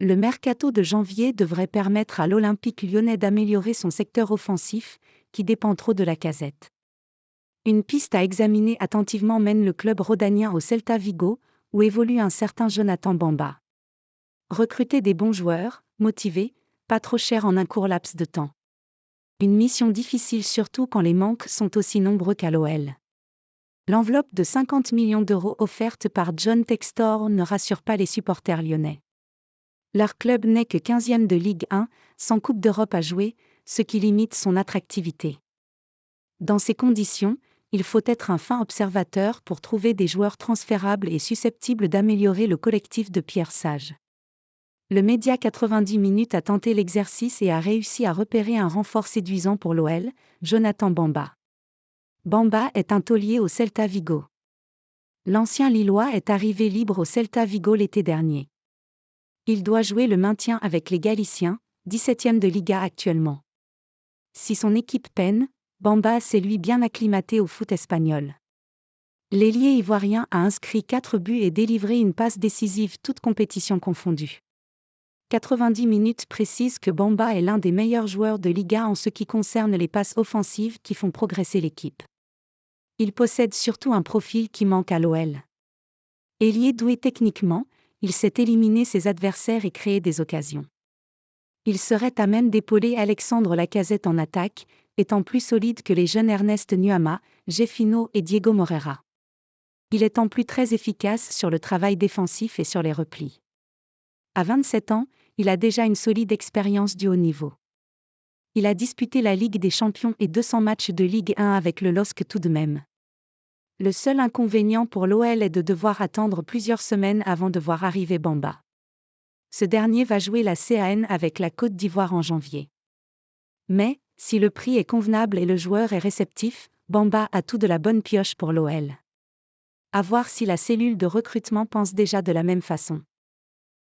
Le mercato de janvier devrait permettre à l'Olympique lyonnais d'améliorer son secteur offensif, qui dépend trop de Lacazette. Une piste à examiner attentivement mène le club rhodanien au Celta Vigo, où évolue un certain Jonathan Bamba. Recruter des bons joueurs, motivés, pas trop chers en un court laps de temps. Une mission difficile surtout quand les manques sont aussi nombreux qu'à l'OL. L'enveloppe de 50 millions d'euros offerte par John Textor ne rassure pas les supporters lyonnais. Leur club n'est que 15e de Ligue 1, sans Coupe d'Europe à jouer, ce qui limite son attractivité. Dans ces conditions, il faut être un fin observateur pour trouver des joueurs transférables et susceptibles d'améliorer le collectif de Pierre Sage. Le Média 90 minutes a tenté l'exercice et a réussi à repérer un renfort séduisant pour l'OL, Jonathan Bamba. Bamba est un taulier au Celta Vigo. L'ancien Lillois est arrivé libre au Celta Vigo l'été dernier. Il doit jouer le maintien avec les Galiciens, 17e de Liga actuellement. Si son équipe peine, Bamba s'est lui bien acclimaté au foot espagnol. L'ailier ivoirien a inscrit 4 buts et délivré une passe décisive toutes compétitions confondues. 90 minutes précisent que Bamba est l'un des meilleurs joueurs de Liga en ce qui concerne les passes offensives qui font progresser l'équipe. Il possède surtout un profil qui manque à l'OL. Ailier doué techniquement, il sait éliminer ses adversaires et créer des occasions. Il serait à même d'épauler Alexandre Lacazette en attaque, étant plus solide que les jeunes Ernest Nuama, Jeffinho et Diego Moreira. Il est en plus très efficace sur le travail défensif et sur les replis. À 27 ans, il a déjà une solide expérience du haut niveau. Il a disputé la Ligue des Champions et 200 matchs de Ligue 1 avec le LOSC tout de même. Le seul inconvénient pour l'OL est de devoir attendre plusieurs semaines avant de voir arriver Bamba. Ce dernier va jouer la CAN avec la Côte d'Ivoire en janvier. Mais, si le prix est convenable et le joueur est réceptif, Bamba a tout de la bonne pioche pour l'OL. À voir si la cellule de recrutement pense déjà de la même façon.